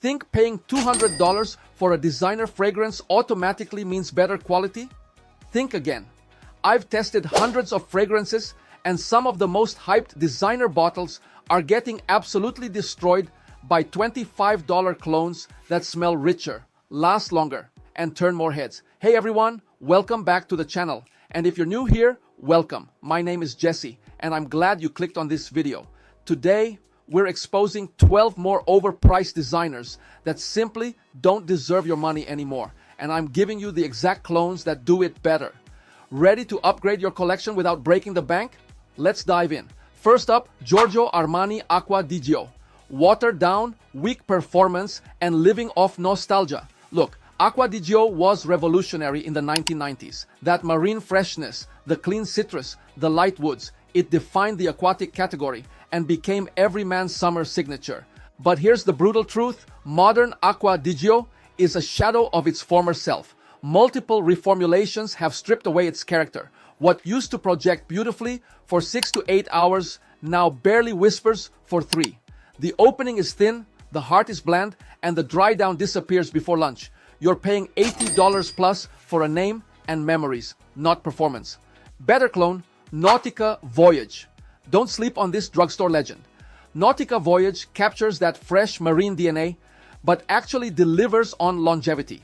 Think paying $200 for a designer fragrance automatically means better quality? Think again. I've tested hundreds of fragrances, and some of the most hyped designer bottles are getting absolutely destroyed by $25 clones that smell richer, last longer, and turn more heads. Hey everyone, welcome back to the channel. And if you're new here, welcome. My name is Jesse, and I'm glad you clicked on this video. Today, we're exposing 12 more overpriced designers that simply don't deserve your money anymore. And I'm giving you the exact clones that do it better. Ready to upgrade your collection without breaking the bank? Let's dive in. First up, GiorgioArmaniAcquadiGio. Watered down, weak performance, and living off nostalgia. Look, AcquadiGio was revolutionary in the 1990s. That marine freshness, the clean citrus, the light woods, it defined the aquatic category and became every man's summer signature. But here's the brutal truth. Modern AcquadiGio is a shadow of its former self. Multiple reformulations have stripped away its character. What used to project beautifully for 6 to 8 hours now barely whispers for 3. The opening is thin, the heart is bland, and the dry down disappears before lunch. You're paying $80 plus for a name and memories, not performance. Better clone, Nautica Voyage. Don't sleep on this drugstore legend. Nautica Voyage captures that fresh marine DNA, but actually delivers on longevity.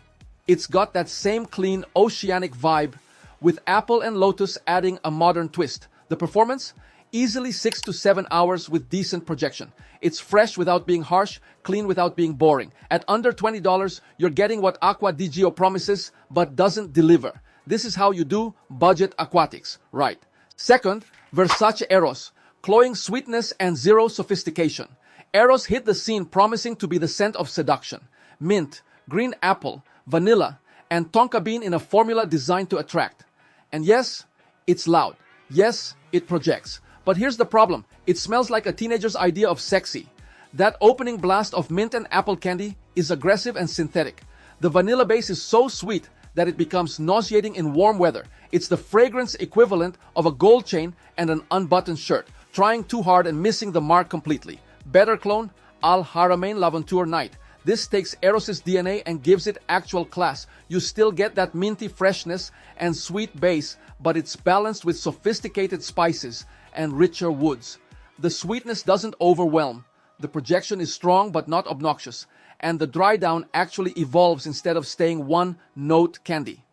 It's got that same clean oceanic vibe, with apple and lotus adding a modern twist. The performance? Easily 6 to 7 hours with decent projection. It's fresh without being harsh, clean without being boring. At under $20, you're getting what AcquadiGio promises, but doesn't deliver. This is how you do budget aquatics, right? Second, Versace Eros. Cloying sweetness and zero sophistication. Eros hit the scene promising to be the scent of seduction. Mint, green apple, vanilla, and tonka bean in a formula designed to attract. And yes, it's loud. Yes, it projects. But here's the problem. It smells like a teenager's idea of sexy. That opening blast of mint and apple candy is aggressive and synthetic. The vanilla base is so sweet that it becomes nauseating in warm weather. It's the fragrance equivalent of a gold chain and an unbuttoned shirt, trying too hard and missing the mark completely. Better clone, Al Haramain L'Aventure Night. This takes Eros's DNA and gives it actual class. You still get that minty freshness and sweet base, but it's balanced with sophisticated spices and richer woods. The sweetness doesn't overwhelm. The projection is strong but not obnoxious. And the dry down actually evolves instead of staying one note candy.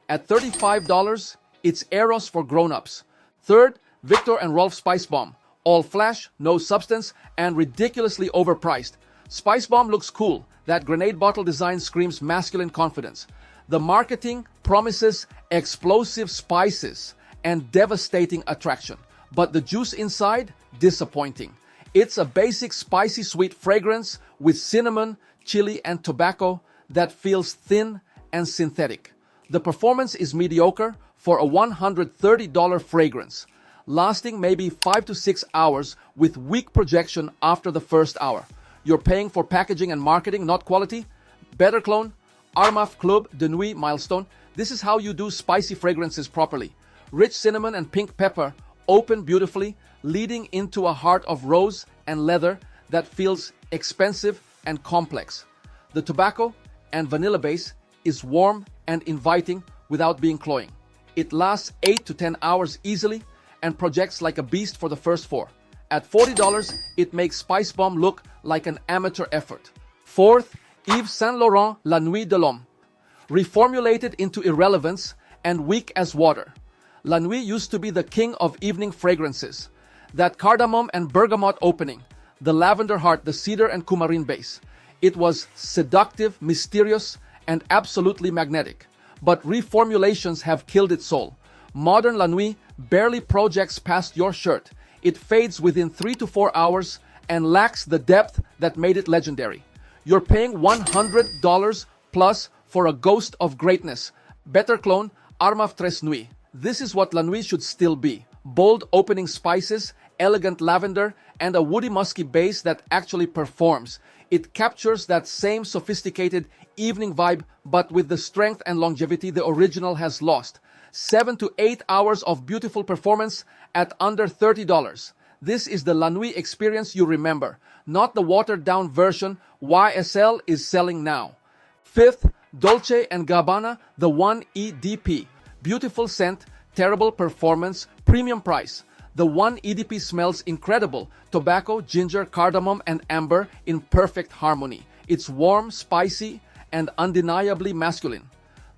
At $35, it's Eros for grown-ups. Third, Viktor and RolfSpicebomb. All flash, no substance, and ridiculously overpriced. Spicebomb looks cool. That grenade bottle design screams masculine confidence. The marketing promises explosive spices and devastating attraction. But the juice inside, disappointing. It's a basic spicy sweet fragrance with cinnamon, chili, and tobacco that feels thin and synthetic. The performance is mediocre for a $130 fragrance, lasting maybe 5 to 6 hours with weak projection after the first hour. You're paying for packaging and marketing, not quality? Better clone, Armani Code de Nuit Milestone. This is how you do spicy fragrances properly. Rich cinnamon and pink pepper open beautifully, leading into a heart of rose and leather that feels expensive and complex. The tobacco and vanilla base is warm and inviting without being cloying. It lasts 8 to 10 hours easily and projects like a beast for the first 4. At $40, it makes Spicebomb look like an amateur effort. Fourth, Yves Saint Laurent La Nuit de l'Homme. Reformulated into irrelevance and weak as water. La Nuit used to be the king of evening fragrances. That cardamom and bergamot opening, the lavender heart, the cedar and coumarin base. It was seductive, mysterious, and absolutely magnetic. But reformulations have killed its soul. Modern La Nuit barely projects past your shirt. It fades within 3 to 4 hours and lacks the depth that made it legendary. You're paying $100 plus for a ghost of greatness. Better clone, Armani Tres Nuit. This is what La Nuit should still be. Bold opening spices, elegant lavender, and a woody musky base that actually performs. It captures that same sophisticated evening vibe, but with the strength and longevity the original has lost. 7 to 8 hours of beautiful performance at under $30. This is the La Nuit experience you remember, not the watered-down version YSL is selling now. Fifth, Dolce & Gabbana The One EDP. Beautiful scent, terrible performance, premium price. The One EDP smells incredible. Tobacco, ginger, cardamom, and amber in perfect harmony. It's warm, spicy, and undeniably masculine.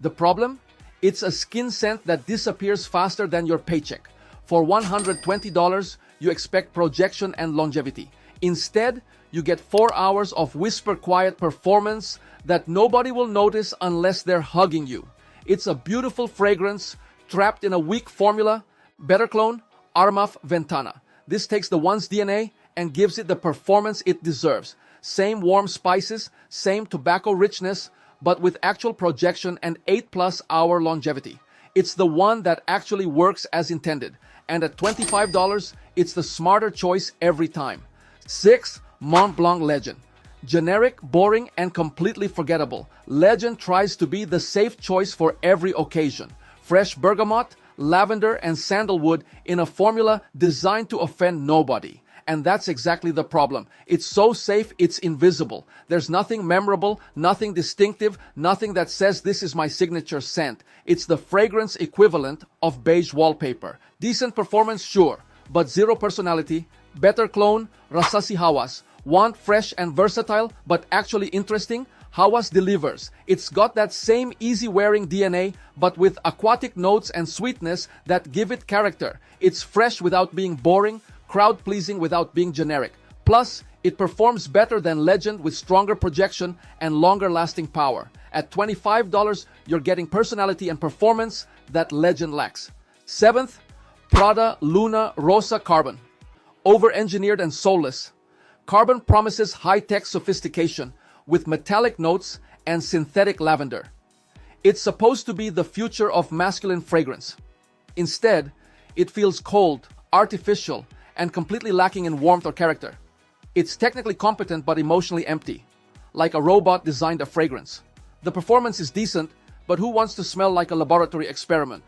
The problem? It's a skin scent that disappears faster than your paycheck. For $120, you expect projection and longevity. Instead, you get 4 hours of whisper-quiet performance that nobody will notice unless they're hugging you. It's a beautiful fragrance trapped in a weak formula. Better clone? Armaf Ventana. This takes the One's DNA and gives it the performance it deserves. Same warm spices, same tobacco richness, but with actual projection and 8+ hour longevity. It's the one that actually works as intended. And at $25, it's the smarter choice every time. 6. Montblanc Legend. Generic, boring, and completely forgettable. Legend tries to be the safe choice for every occasion. Fresh bergamot, lavender, and sandalwood in a formula designed to offend nobody. And that's exactly the problem. It's so safe, it's invisible. There's nothing memorable, nothing distinctive, nothing that says this is my signature scent. It's the fragrance equivalent of beige wallpaper. Decent performance, sure, but zero personality. Better clone, Versace Hawas. Want fresh and versatile, but actually interesting? Hawas delivers. It's got that same easy-wearing DNA, but with aquatic notes and sweetness that give it character. It's fresh without being boring, crowd-pleasing without being generic. Plus, it performs better than Legend with stronger projection and longer-lasting power. At $25, you're getting personality and performance that Legend lacks. 7th, Prada Luna Rossa Carbon. Over-engineered and soulless. Carbon promises high-tech sophistication with metallic notes and synthetic lavender. It's supposed to be the future of masculine fragrance. Instead, it feels cold, artificial, and completely lacking in warmth or character. It's technically competent but emotionally empty, like a robot designed a fragrance. The performance is decent, but who wants to smell like a laboratory experiment?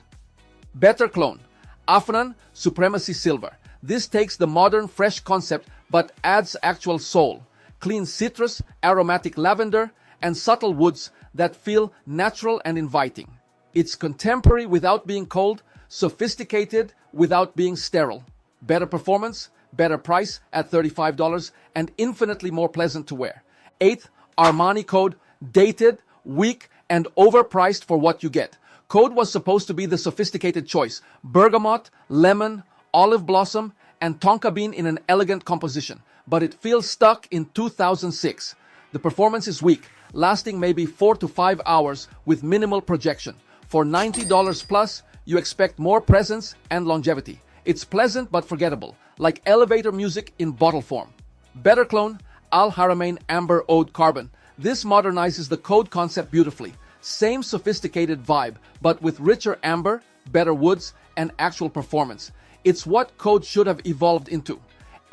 Better clone, Afnan Supremacy Silver. This takes the modern, fresh concept but adds actual soul. Clean citrus, aromatic lavender, and subtle woods that feel natural and inviting. It's contemporary without being cold, sophisticated without being sterile. Better performance, better price at $35, and infinitely more pleasant to wear. 8th, Armani Code, dated, weak, and overpriced for what you get. Code was supposed to be the sophisticated choice. Bergamot, lemon, olive blossom, and tonka bean in an elegant composition. But it feels stuck in 2006. The performance is weak, lasting maybe 4 to 5 hours with minimal projection. For $90 plus, you expect more presence and longevity. It's pleasant but forgettable, like elevator music in bottle form. Better clone, Al Haramain Amber Oud Carbon. This modernizes the Code concept beautifully. Same sophisticated vibe, but with richer amber, better woods, and actual performance. It's what Code should have evolved into.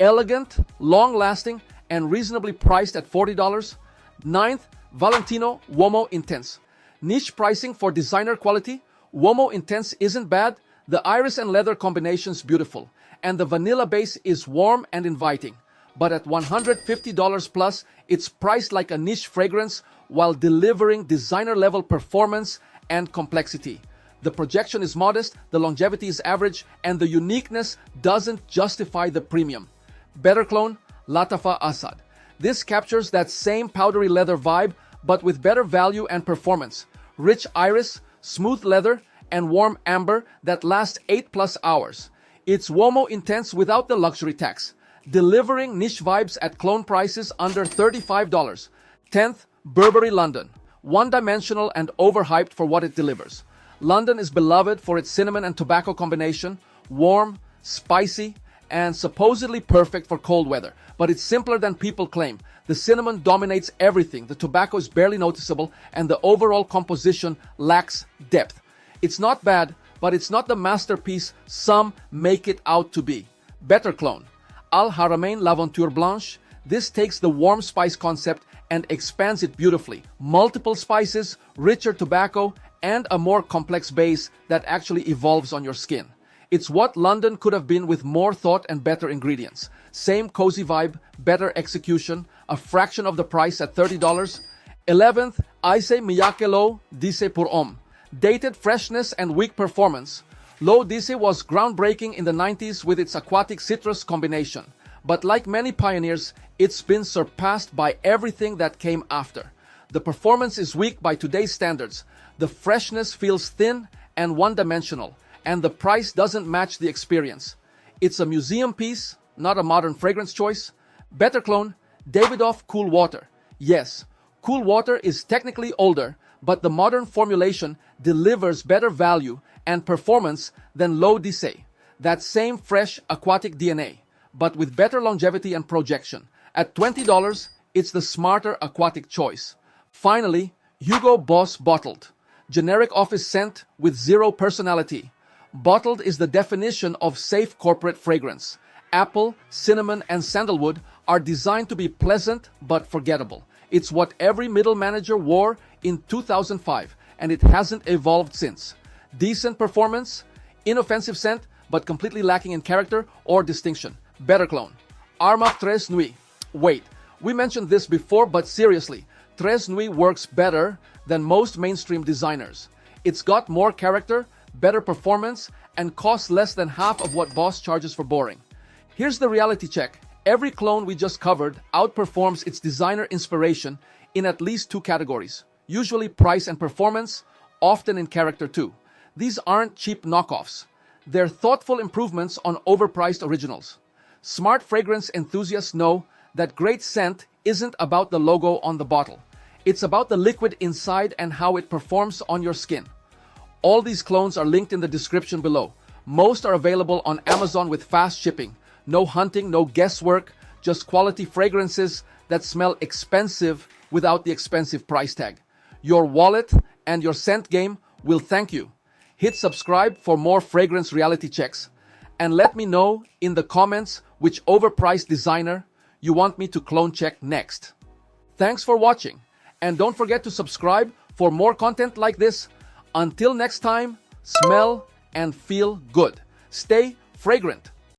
Elegant, long-lasting, and reasonably priced at $40. 9th, Valentino Uomo Intense. Niche pricing for designer quality. Uomo Intense isn't bad. The iris and leather combination's beautiful, and the vanilla base is warm and inviting. But at $150 plus, it's priced like a niche fragrance while delivering designer-level performance and complexity. The projection is modest, the longevity is average, and the uniqueness doesn't justify the premium. Better clone, Latafa Assad. This captures that same powdery leather vibe, but with better value and performance. Rich iris, smooth leather, and warm amber that lasts 8+ hours. It's Uomo Intense without the luxury tax, delivering niche vibes at clone prices under $35. 10th, Burberry London. One-dimensional and overhyped for what it delivers. London is beloved for its cinnamon and tobacco combination, warm, spicy, and supposedly perfect for cold weather. But it's simpler than people claim. The cinnamon dominates everything, the tobacco is barely noticeable, and the overall composition lacks depth. It's not bad, but it's not the masterpiece some make it out to be. Better clone, Al Haramain L'Aventure Blanche. This takes the warm spice concept and expands it beautifully. Multiple spices, richer tobacco, and a more complex base that actually evolves on your skin. It's what London could have been with more thought and better ingredients. Same cozy vibe, better execution, a fraction of the price at $30. 11th, Issey Miyake Lo Dice pour Homme. Dated freshness and weak performance. Lo Dice was groundbreaking in the 90s with its aquatic citrus combination. But like many pioneers, it's been surpassed by everything that came after. The performance is weak by today's standards. The freshness feels thin and one-dimensional, and the price doesn't match the experience. It's a museum piece, not a modern fragrance choice. Better clone, Davidoff Cool Water. Yes, Cool Water is technically older, but the modern formulation delivers better value and performance than Lo Dice, that same fresh aquatic DNA, but with better longevity and projection. At $20, it's the smarter aquatic choice. Finally, Hugo Boss Bottled. Generic office scent with zero personality. Bottled is the definition of safe corporate fragrance. Apple, cinnamon, and sandalwood are designed to be pleasant but forgettable. It's what every middle manager wore in 2005, and it hasn't evolved since. Decent performance, inoffensive scent, but completely lacking in character or distinction. Better clone. Arma Tres Nuit. Wait, we mentioned this before, but seriously, Tres Nuit works better than most mainstream designers. It's got more character, better performance, and costs less than half of what Boss charges for boring. Here's the reality check. Every clone we just covered outperforms its designer inspiration in at least two categories. Usually price and performance, often in character too. These aren't cheap knockoffs. They're thoughtful improvements on overpriced originals. Smart fragrance enthusiasts know that great scent isn't about the logo on the bottle. It's about the liquid inside and how it performs on your skin. All these clones are linked in the description below. Most are available on Amazon with fast shipping. No hunting, no guesswork, just quality fragrances that smell expensive without the expensive price tag. Your wallet and your scent game will thank you. Hit subscribe for more fragrance reality checks. And let me know in the comments which overpriced designer you want me to clone check next. Thanks for watching. And don't forget to subscribe for more content like this. Until next time, smell and feel good. Stay fragrant.